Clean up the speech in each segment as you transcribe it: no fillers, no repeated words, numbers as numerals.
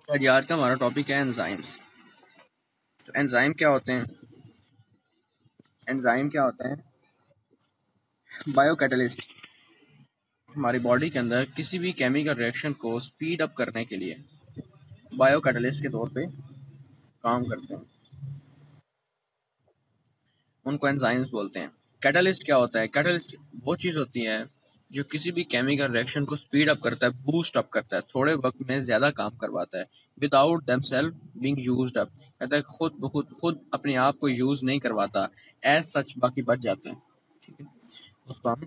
अच्छा जी, आज का हमारा टॉपिक है एंजाइम्स। तो एंजाइम क्या होते हैं? एंजाइम क्या होते हैं? बायोकैटलिस्ट। हमारी बॉडी के अंदर किसी भी केमिकल रिएक्शन को स्पीड अप करने के लिए बायोकैटलिस्ट के तौर पे काम करते हैं। उनको एंजाइम्स बोलते हैं। कैटलिस्ट क्या होता है? कैटलिस्ट वो चीज़ होती है जो किसी भी केमिकल रिएक्शन को स्पीड अप करता है, बूस्ट अप करता है, थोड़े वक्त में ज़्यादा काम करवाता है। Without themselves being used up, कहता है खुद ब खुद अपने आप को यूज़ नहीं करवाता, एज सच बाकी बच जाते हैं। ठीक है, उसको हम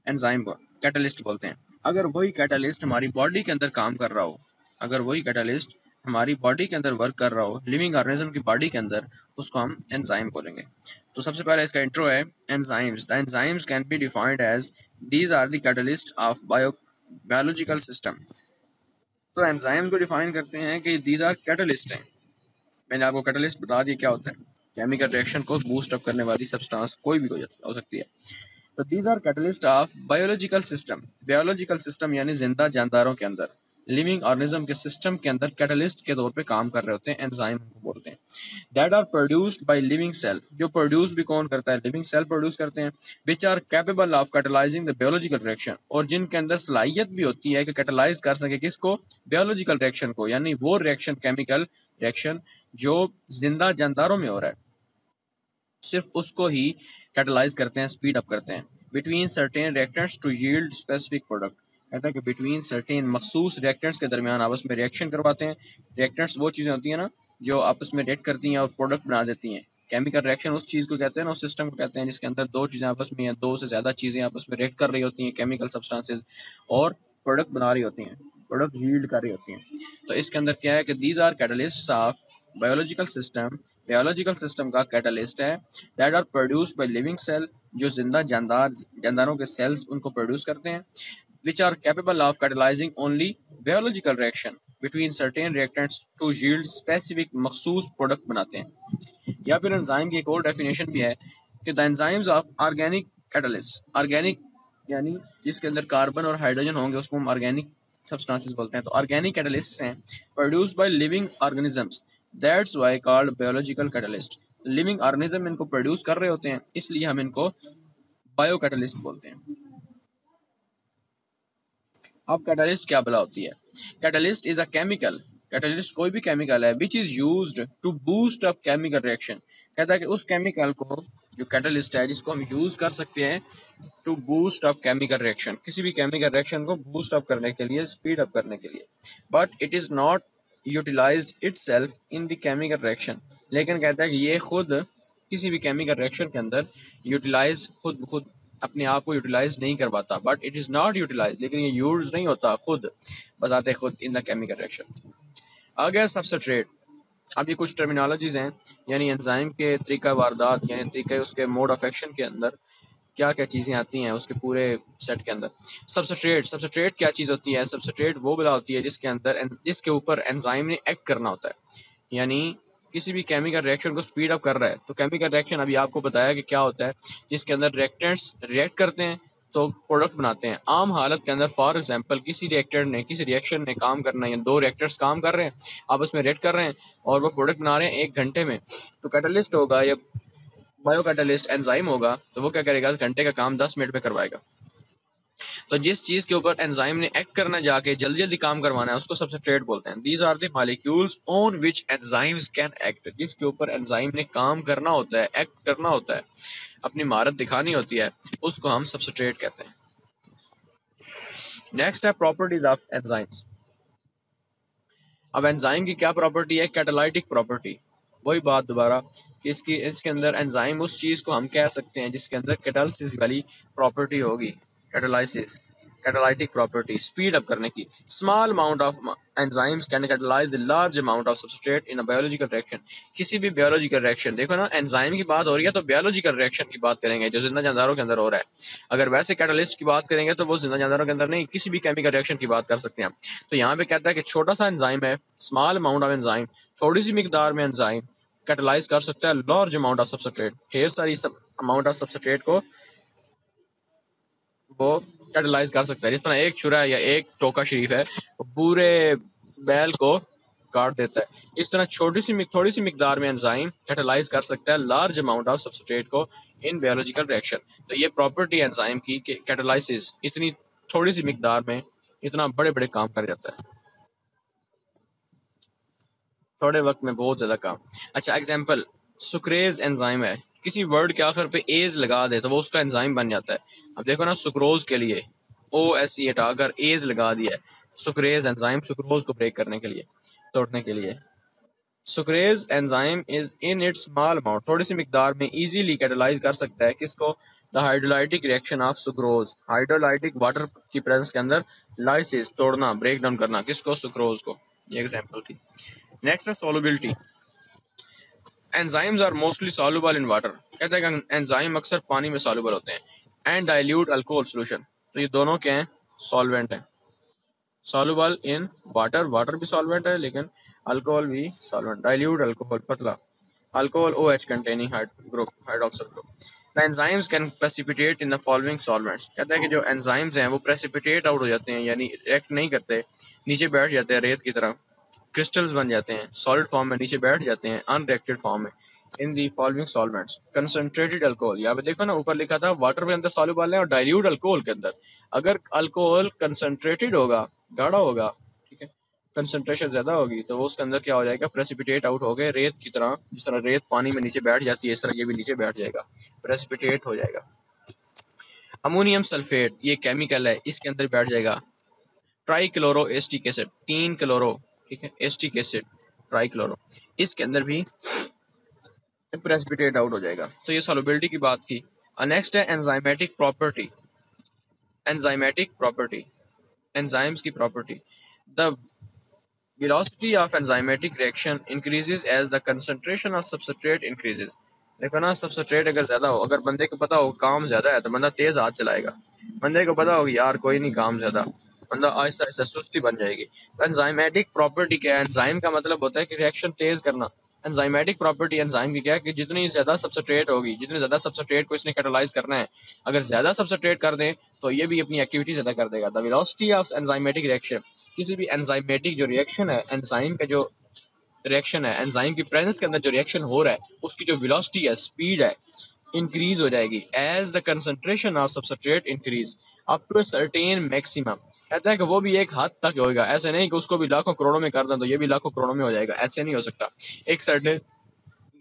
एंजाइम कैटलिस्ट बोलते हैं। अगर वही कैटलिस्ट हमारी बॉडी के अंदर काम कर रहा हो, अगर वही कैटलिस्ट हमारी बॉडी के अंदर वर्क कर रहा हो, लिविंग ऑर्गेनिज्म की बॉडी के अंदर, उसको हम एंजाइम बोलेंगे। तो सबसे पहले इसका इंट्रो है enzymes. The enzymes can be defined as these are the catalyst of biological system. तो एंजाइम्स को डिफाइन करते हैं कि दीज आर कैटलिस्ट हैं। मैंने आपको कैटलिस्ट बता दिया क्या होता है। केमिकल रिएक्शन को बूस्ट अप करने वाली सब्सटेंस कोई भी हो सकती है। तो these are catalyst of biological system. Biological system यानी जिंदा जानदारों के अंदर, लिविंग ऑर्गेनिज्म के सिस्टम के अंदर कैटलिस्ट के तौर पे काम कर रहे होते हैं, एंजाइम को बोलते हैं। That are produced by living cell, जो प्रोड्यूस भी कौन करता है? लिविंग सेल प्रोड्यूस करते हैं। Which are capable of catalysing the biological reaction, और जिनके अंदर सलाहियत भी होती है कि कैटलाइज कर सके किसको? बायोलॉजिकल रिएक्शन को, यानी वो रिएक्शन, केमिकल रिएक्शन जो जिंदा जानदारों में हो रहा है, सिर्फ उसको ही कैटलाइज करते हैं, स्पीड अप करते हैं। Between certain reactants to yield specific product, कहता है कि बिटवीन सर्टेन मखसूस रिएक्टेंट्स के दरमियान आपस में रिएक्शन करवाते हैं। रिएक्टेंट्स वो चीज़ें होती हैं ना जो आपस में रिएक्ट करती हैं और प्रोडक्ट बना देती हैं। केमिकल रिएक्शन उस चीज़ को कहते हैं ना, उस सिस्टम को कहते हैं जिसके अंदर दो चीज़ें आपस में या दो से ज़्यादा चीज़ें आपस में रिएक्ट कर रही होती हैं, केमिकल सब्सटेंसेज, और प्रोडक्ट बना रही होती हैं, प्रोडक्ट यील्ड कर रही होती हैं। तो इसके अंदर क्या है कि these are catalysts of biological system. Biological system का कैटलिस्ट है that are produced by living cell, जो जिंदा जानदारों के सेल्स उनको प्रोड्यूस करते हैं। Which are capable of catalysing only biological reaction between certain reactants to yield specific मखसूस प्रोडक्ट बनाते हैं। या फिर एंजाइम की एक और डेफिनेशन भी है कि the enzymes of organic catalyst. Organic यानी जिसके अंदर कार्बन और हाइड्रोजन होंगे उसको हम ऑर्गेनिक सब्सटेंसेस बोलते हैं। तो ऑर्गेनिक कैटलिस्ट हैं produced by living organisms, that's why called biological catalyst. Living organism इनको प्रोड्यूस कर रहे होते हैं, इसलिए हम इनको बायो कैटलिस्ट बोलते हैं। अब कैटलिस्ट क्या भला होती है? Catalyst is a chemical, catalyst कोई भी केमिकल है which is used to boost up chemical reaction. कहता है कि उस केमिकल को, जो कैटलिस्ट है, जिसको हम यूज कर सकते हैं to boost up chemical reaction, किसी भी केमिकल रिएक्शन को बूस्ट अप करने के लिए, स्पीड अप करने के लिए। But it is not utilised itself in the chemical reaction, लेकिन कहता है कि ये खुद किसी भी केमिकल रिएक्शन के अंदर यूटिलाइज, खुद खुद अपने आप को यूटिलाइज नहीं करवाता। But it is not utilise, लेकिन ये यूज नहीं होता खुद, बजाते खुद, इन द केमिकल रिएक्शन। आ गया सबस्ट्रेट। अब ये कुछ टर्मिनोलॉजीज हैं, यानी एंजाइम के तरीका वारदात, यानी तरीके उसके मोड ऑफ एक्शन के अंदर क्या क्या चीज़ें आती हैं उसके पूरे सेट के अंदर। सबस्ट्रेट, सबस्ट्रेट क्या चीज़ होती है? सबस्ट्रेट वो बला होती है जिसके अंदर, जिसके ऊपर एंजाइम ने एक्ट करना होता है। यानी किसी भी केमिकल रिएक्शन को स्पीड अप कर रहा है, तो केमिकल रिएक्शन अभी आपको बताया कि क्या होता है, जिसके अंदर रिएक्टेंट्स रिएक्ट करते हैं तो प्रोडक्ट बनाते हैं। आम हालत के अंदर फॉर एग्जांपल किसी रिएक्टर ने, किसी रिएक्शन ने काम करना है, या दो रिएक्टर्स काम कर रहे हैं, आपस में रिएक्ट कर रहे हैं और वो प्रोडक्ट बना रहे हैं 1 घंटे में, तो कैटलिस्ट होगा या बायो कैटलिस्ट एंजाइम होगा, तो वो क्या करेगा? घंटे का काम 10 मिनट में करवाएगा। तो जिस चीज के ऊपर एंजाइम ने एक्ट करना, जाके जल्दी जल्दी काम करवाना है, उसको सबस्ट्रेट बोलते हैं। These are the molecules on which enzymes can act, जिसके ऊपर एंजाइम ने काम करना होता है, एक्ट करना होता है, अपनी महारत दिखानी होती है, उसको हम सबस्ट्रेट कहते हैं। नेक्स्ट है प्रॉपर्टीज ऑफ एंजाइम्स। अब एंजाइम की क्या प्रॉपर्टी है? Catalytic property. वही बात दोबारा कि इसके अंदर एंजाइम उस चीज को हम कह सकते हैं जिसके अंदर कैटालिसिस वाली प्रॉपर्टी होगी। Catalysis, catalytic property, speed up करने की। Small amount of enzymes can catalyse the large amount of substrate in a biological reaction. किसी भी बायोलॉजिकल रिएक्शन, देखो ना, एंजाइम की बात हो रही है तो बायोलॉजिकल रिएक्शन की बात करेंगे जो जिंदा जानदारों के अंदर हो रहा है। अगर वैसे कैटालिस्ट की बात करेंगे तो वो जिंदा जानदारों के अंदर नहीं, किसी भी केमिकल रिएक्शन की बात कर सकते हैं। तो यहाँ पे कहता है कि छोटा सा एंजाइम है, स्मॉल अमाउंट ऑफ एंजाइम, थोड़ी सी मिकदार में एंजाइम कैटलाइज कर सकता है लार्ज अमाउंट ऑफ सबस्ट्रेट, ढेर सारी अमाउंट ऑफ सबस्ट्रेट को वो कैटलाइज कर सकता है। जिस तरह एक छुरा है या एक टोका शरीफ है, वो पूरे बैल को काट देता है। इस तरह थोड़ी सी मिकदार में एंजाइम कैटालाइज कर सकता है लार्ज अमाउंट ऑफ सबस्ट्रेट को इन बायोलॉजिकल रिएक्शन। तो ये प्रॉपर्टी एंजाइम की कि कैटालाइसिस इतनी थोड़ी सी मिकदार में इतना बड़े बड़े काम कर जाता है, थोड़े वक्त में बहुत ज़्यादा काम। अच्छा एग्जांपल, सुक्रेज एंजाइम है, किसी वर्ड के आखिर पे एज लगा दे तो वो उसका एंजाइम बन जाता है। अब देखो ना, सुक्रोज के लिए OSE हटा अगर एज लगा दिया है, सुक्रेज एंजाइम सुक्रोज को ब्रेक करने के लिए, तोड़ने के लिए। Sucrase enzyme is in its small amount, थोड़ी सी मिकदार में इजीली कैटालाइज कर सकता है किसको, the hydrolytic reaction of sucrose, hydrolytic water की प्रेजेंस के अंदर लाइसिस तोड़ना, ब्रेक डाउन करना, किसको, सुक्रोज को। ये एग्जांपल थी। नेक्स्ट है solubility. Enzymes are mostly soluble in water, कहते हैं कि एंजाइम अक्सर पानी में सॉल्युबल होते हैं। एंड डाइल्यूट अल्कोहल सॉल्यूशन, तो ये दोनों क्या हैं, सॉल्वेंट हैं। सॉल्युबल इन वाटर, वाटर भी सॉल्वेंट है लेकिन अल्कोहल भी सॉल्वेंट। डाइल्यूट अल्कोहल, पतला alcohol OH containing group, hydroxyl group. The enzymes can precipitate in the following solvents, कहते हैं कि जो एंजाइम्स हैं वो प्रेसिपिटेट आउट हो जाते हैं, यानी रिएक्ट नहीं करते, नीचे बैठ जाते हैं रेत की तरह, क्रिस्टल्स बन जाते हैं, सॉलिड फॉर्म में नीचे बैठ जाते हैं, अनरिएक्टेड फॉर्म में, in the following solvents. Concentrated alcohol, यहाँ पे देखो ना ऊपर लिखा था वाटर के अंदर सॉल्युबल है और डाइल्यूट अल्कोहल के अंदर। अगर अल्कोहल कंसंट्रेटेड होगा, गाढ़ा होगा, ठीक है, कंसंट्रेशन ज्यादा होगी तो वो उसके अंदर क्या हो जाएगा, प्रेसिपिटेट आउट हो गए रेत की तरह, जिस तरह रेत पानी में नीचे बैठ जाती है इस तरह ये भी नीचे बैठ जाएगा, प्रेसिपिटेट हो जाएगा। अमोनियम सल्फेट, ये केमिकल है, इसके अंदर बैठ जाएगा। Try chloro acetic acid, 3 chloro, ठीक है, एस्टिक एसिड, ट्राई क्लोरो, इसके अंदर भी प्रेसिपिटेट आउट हो जाएगा। तो ये सॉल्युबिलिटी की बात थी। नेक्स्ट है enzymatic property. Enzymatic property, enzymes की प्रॉपर्टी। The velocity of enzymatic reaction increases as the concentration of substrate increases। देखो ना, सबस्ट्रेट अगर ज्यादा हो, अगर बंदे को पता हो काम ज्यादा है तो बंदा तेज हाथ चलाएगा, बंदे को पता हो कि यार कोई नहीं काम ज्यादा, बंदा आहिस्ता आहिस्ता सुस्ती बन जाएगी। तो एंजाइमेटिक प्रॉपर्टी क्या है, एंजाइम का मतलब होता है कि रिएक्शन तेज करना। एंजाइमेटिक प्रॉपर्टी एंजाइम की क्या है कि जितनी ज्यादा सबस्ट्रेट होगी, जितने ज्यादा सबस्ट्रेट को इसने कैटालाइज करना है, अगर ज्यादा सबस्ट्रेट कर दें तो ये भी अपनी एक्टिविटी ज्यादा कर देगा। The velocity of enzymatic reaction, किसी भी एंजाइमेटिक जो रिएक्शन है, एंजाइम का जो रिएक्शन है, एंजाइम की प्रेजेंस के अंदर जो रिएक्शन हो रहा है उसकी जो वेलोसिटी है, स्पीड है, इंक्रीज हो जाएगी as the concentration of substrate increase up to a certain maximum. कहता है कि वो भी एक हद तक होगा, ऐसे नहीं कि उसको भी लाखों करोड़ों में कर दें तो ये भी लाखों करोड़ों में हो जाएगा, ऐसे नहीं हो सकता। एक सर्टेन,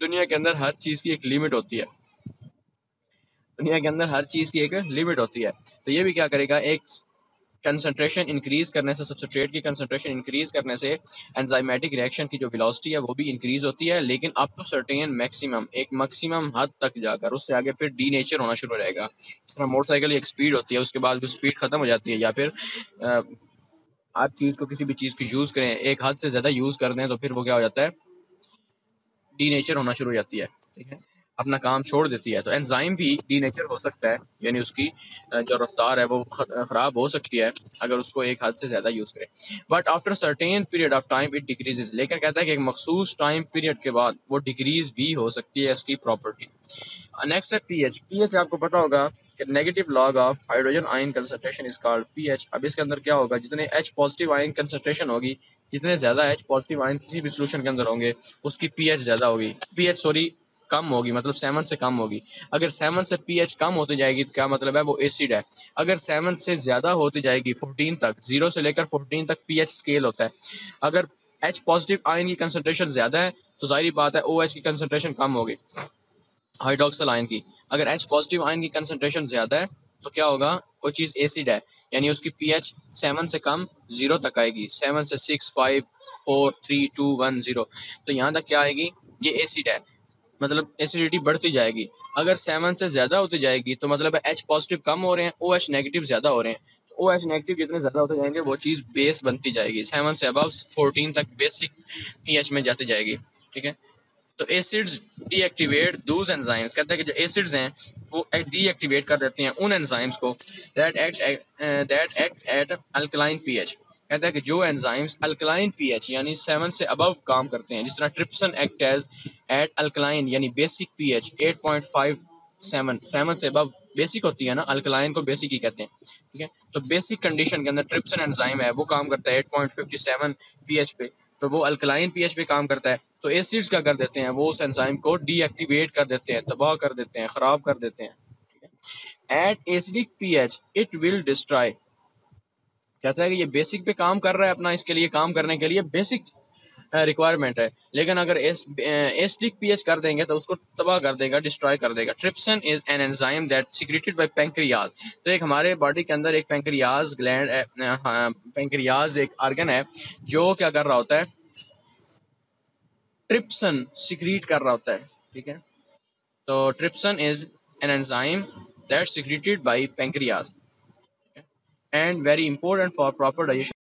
दुनिया के अंदर हर चीज की एक लिमिट होती है, दुनिया के अंदर हर चीज की एक लिमिट होती है। तो ये भी क्या करेगा, एक कंसंट्रेशन इंक्रीज करने से, सबस्ट्रेट की कंसंट्रेशन इंक्रीज करने से एंजाइमेटिक रिएक्शन की जो वेलोसिटी है वो भी इंक्रीज होती है, लेकिन अप टू सर्टेन मैक्सिमम, एक मैक्सिमम हद तक जाकर, उससे आगे फिर डीनेचर होना शुरू हो जाएगा। जिस तरह मोटरसाइकिल एक स्पीड होती है, उसके बाद वो स्पीड खत्म हो जाती है, या फिर अ, हर चीज को, किसी भी चीज को यूज करें, एक हद से ज्यादा यूज कर दें तो फिर वो क्या हो जाता है, डीनेचर होना शुरू हो जाती है, ठीक है, अपना काम छोड़ देती है। तो एंजाइम भी डीनेचर हो सकता है, यानी उसकी जो रफ्तार है वो खराब हो सकती है अगर उसको एक हद से ज्यादा यूज करें। But after certain period of time it decreases, लेकिन कहता है कि एक मखसूस टाइम पीरियड के बाद वो डिक्रीज भी हो सकती है उसकी प्रॉपर्टी। नेक्स्ट है पीएच। पीएच आपको पता होगा कि negative log of hydrogen ion concentration is called pH. अब इसके अंदर क्या होगा, जितने H पॉजिटिव आयन कंसंट्रेशन होगी, जितने ज्यादा H पॉजिटिव आयन किसी भी सोल्यूशन के अंदर होंगे उसकी पीएच ज्यादा होगी, पीएच सॉरी कम होगी, मतलब 7 से कम होगी। अगर 7 से पीएच कम होती जाएगी तो क्या मतलब है, वो एसिड है। अगर 7 से ज्यादा होती जाएगी 14 तक, 0 से लेकर 14 तक पीएच स्केल होता है। अगर H पॉजिटिव आयन की कंसंट्रेशन ज्यादा है तो जाहिर बात है OH की कंसंट्रेशन कम होगी, हाइड्रोक्सिल आयन की। अगर H पॉजिटिव आयन की कंसंट्रेशन ज्यादा है तो क्या होगा, कोई चीज एसिड है, यानी उसकी पीएच 7 से कम 0 तक आएगी, 7 से 6 5 4 3 2 1 0, तो यहाँ तक क्या आएगी, ये एसिड है, मतलब एसिडिटी बढ़ती जाएगी। अगर 7 से ज्यादा होती जाएगी तो मतलब है H पॉजिटिव कम हो रहे हैं, OH नेगेटिव ज्यादा हो रहे हैं। तो OH नेगेटिव जितने ज्यादा होते जाएंगे वो चीज बेस बनती जाएगी, 7 से अबव 14 तक बेसिक पीएच में जाती जाएगी, ठीक है। तो एसिड्स डीएक्टिवेट दूस एंजाइम्स, कहते हैं कि जो एसिड्स हैं वो डीएक्टिवेट कर देते हैं उन एंजाइम्स को that act at alkaline pH. कहता है कि जो एंजाइम्स अल्कलाइन पीएच यानी 7 से अबव काम करते हैं, जिस तरह trypsin act as at alkaline यानी बेसिक पीएच 8.57, 7 से अबव बेसिक होती है ना, अल्कलाइन को बेसिक ही कहते हैं, ठीक है। तो बेसिक कंडीशन के अंदर ट्रिप्सन एंजाइम है वो काम करता है 8.57 पीएच पे। तो वो अल्कलाइन पीएच पे काम करता है। तो एसिड्स क्या कर देते हैं, वो उस एंजाइम को डीएक्टिवेट कर देते हैं, तबाह कर देते हैं, खराब कर देते हैं। At acidic pH it will destroy, कहता है कि ये बेसिक पे काम कर रहा है अपना, इसके लिए काम करने के लिए बेसिक रिक्वायरमेंट है, लेकिन अगर एसिडिक पीएच कर देंगे तो उसको तबाह कर देगा, डिस्ट्रॉय कर देगा। Trypsin is an enzyme that secreted by pancreas. तो एक हमारे बॉडी के अंदर एक पैंक्रियाज ग्लैंड, पैंक्रियाज एक आर्गन है जो क्या कर रहा होता है, ट्रिप्सन सिक्रीट कर रहा होता है, ठीक है। तो trypsin is an enzyme that secreted by pancreas and very important for proper digestion.